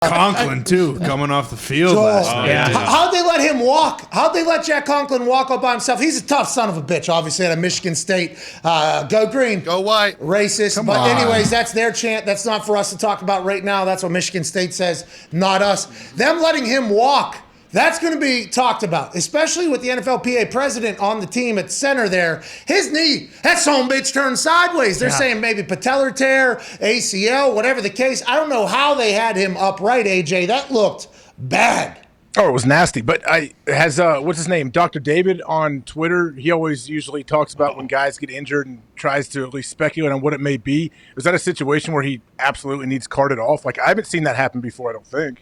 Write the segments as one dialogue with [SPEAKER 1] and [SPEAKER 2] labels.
[SPEAKER 1] Conklin, too, coming off the field last night.
[SPEAKER 2] Yeah. How'd they let him walk? How'd they let Jack Conklin walk all by himself? He's a tough son of a bitch, obviously, out of Michigan State. Go green.
[SPEAKER 3] Go white.
[SPEAKER 2] Racist. But anyways, that's their chant. That's not for us to talk about right now. That's what Michigan State says, not us. Them letting him walk, that's going to be talked about, especially with the NFLPA president on the team at center there. His knee, that son of a bitch turned sideways. They're saying maybe Patella tear, ACL, whatever the case. I don't know how they had him upright, AJ. That looked bad.
[SPEAKER 4] Oh, it was nasty. But what's his name? Dr. David on Twitter. He always usually talks about when guys get injured and tries to at least speculate on what it may be. Is that a situation where he absolutely needs carted off? Like, I haven't seen that happen before, I don't think.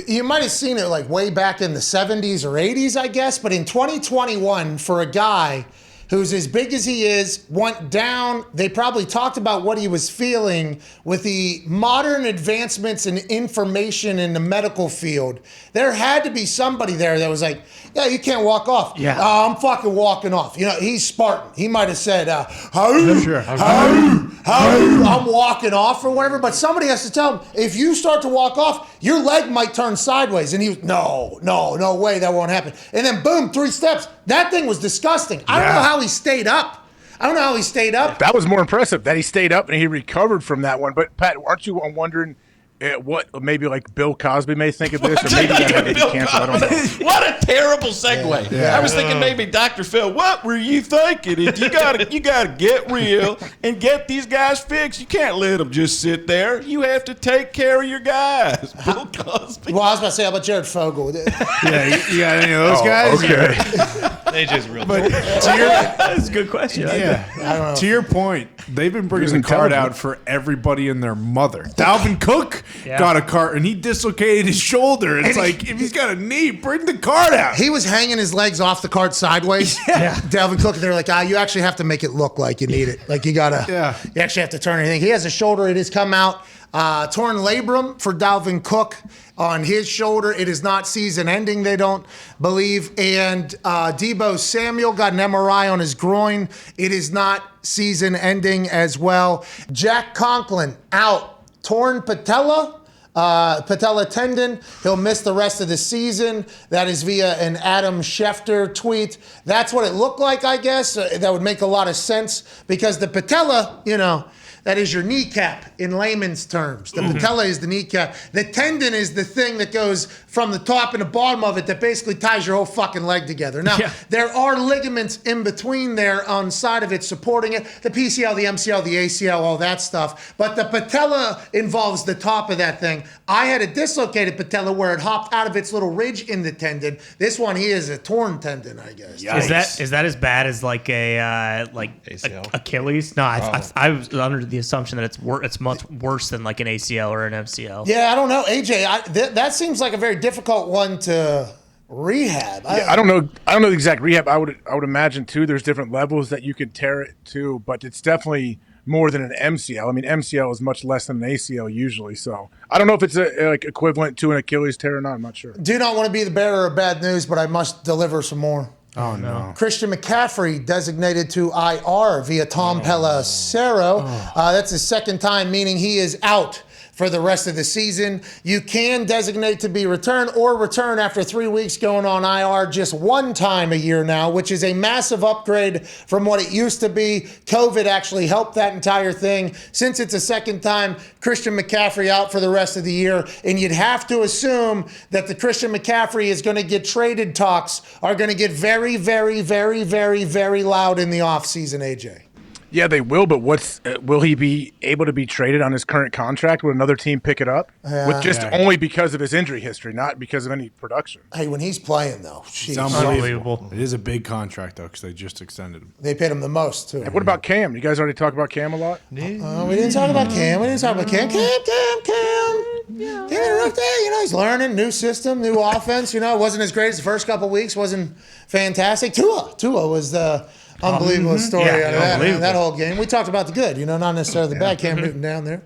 [SPEAKER 2] You might have seen it like way back in the 70s or 80s, I guess. But in 2021, for a guy who's as big as he is, went down. They probably talked about what he was feeling with the modern advancements in information in the medical field. There had to be somebody there that was like, yeah, you can't walk off.
[SPEAKER 5] Yeah.
[SPEAKER 2] I'm fucking walking off. You know, he's Spartan. He might have said, I'm walking off or whatever. But somebody has to tell him, if you start to walk off, your leg might turn sideways. And he was, no way, that won't happen. And then boom, 3 steps. That thing was disgusting. I don't know how he stayed up.
[SPEAKER 4] That was more impressive, that he stayed up and he recovered from that one. But, Pat, aren't you wondering what maybe like Bill Cosby may think of this? Or maybe that had to be canceled. I don't know.
[SPEAKER 6] What a terrible segue.
[SPEAKER 2] Yeah.
[SPEAKER 6] I was thinking maybe Dr. Phil, what were you thinking? You gotta get real and get these guys fixed. You can't let them just sit there. You have to take care of your guys. Bill Cosby.
[SPEAKER 2] Well, I was about to say, how about Jared Fogle?
[SPEAKER 1] Yeah, you got any of those guys?
[SPEAKER 4] Okay.
[SPEAKER 7] They just real.
[SPEAKER 1] But
[SPEAKER 5] That's a good question.
[SPEAKER 1] yeah,
[SPEAKER 2] I don't know.
[SPEAKER 1] to your point, they've been bringing the card out for everybody and their mother. Dalvin Cook got a card, and he dislocated his shoulder. It's like, if he's got a knee, bring the card out.
[SPEAKER 2] He was hanging his legs off the cart sideways. Yeah. Dalvin Cook, they're like, you actually have to make it look like you need it. Like you actually have to turn anything. He has a shoulder. It has come out. Torn labrum for Dalvin Cook on his shoulder. It is not season ending, they don't believe. And Deebo Samuel got an MRI on his groin. It is not season ending as well. Jack Conklin out. Torn patella. Patella tendon. He'll miss the rest of the season. That is via an Adam Schefter tweet. That's what it looked like, I guess. That would make a lot of sense because the patella, that is your kneecap in layman's terms. The patella is the kneecap. The tendon is the thing that goes from the top and the bottom of it that basically ties your whole fucking leg together. Now, there are ligaments in between there on side of it supporting it. The PCL, the MCL, the ACL, all that stuff. But the patella involves the top of that thing. I had a dislocated patella where it hopped out of its little ridge in the tendon. This one here is a torn tendon, I guess.
[SPEAKER 5] Is that as bad as like a
[SPEAKER 7] ACL?
[SPEAKER 5] Achilles? No, I was under the assumption that it's much worse than like an ACL or an MCL.
[SPEAKER 2] Yeah, I don't know, AJ. That seems like a very difficult one to rehab.
[SPEAKER 4] I don't know the exact rehab. I would imagine too. There's different levels that you could tear it to, but it's definitely more than an MCL. I mean, MCL is much less than an ACL usually. So I don't know if it's like equivalent to an Achilles tear or not. I'm not sure.
[SPEAKER 2] Do not want to be the bearer of bad news, but I must deliver some more.
[SPEAKER 1] Oh, no.
[SPEAKER 2] Christian McCaffrey designated to IR via Tom Pelissero. That's his second time, meaning he is out for the rest of the season. You can designate to be returned or return after 3 weeks going on IR just one time a year now, which is a massive upgrade from what it used to be. COVID actually helped that entire thing. Since it's a second time, Christian McCaffrey out for the rest of the year, and you'd have to assume that the Christian McCaffrey is going to get traded talks are going to get very, very, very, very, very loud in the offseason, AJ.
[SPEAKER 4] Yeah, they will, but will he be able to be traded on his current contract? Will another team pick it up? Only because of his injury history, not because of any production.
[SPEAKER 2] Hey, when he's playing, though,
[SPEAKER 1] it's unbelievable. It is a big contract, though, because they just extended him.
[SPEAKER 2] They paid him the most, too.
[SPEAKER 4] And what about Cam? You guys already talked about Cam a lot?
[SPEAKER 2] We didn't talk about Cam. Cam. Yeah, rough day. He's learning, new system, new offense. It wasn't as great as the first couple of weeks. Wasn't fantastic. Tua was the unbelievable story out of that whole game. We talked about the good, not necessarily the bad. Cam Newton down there.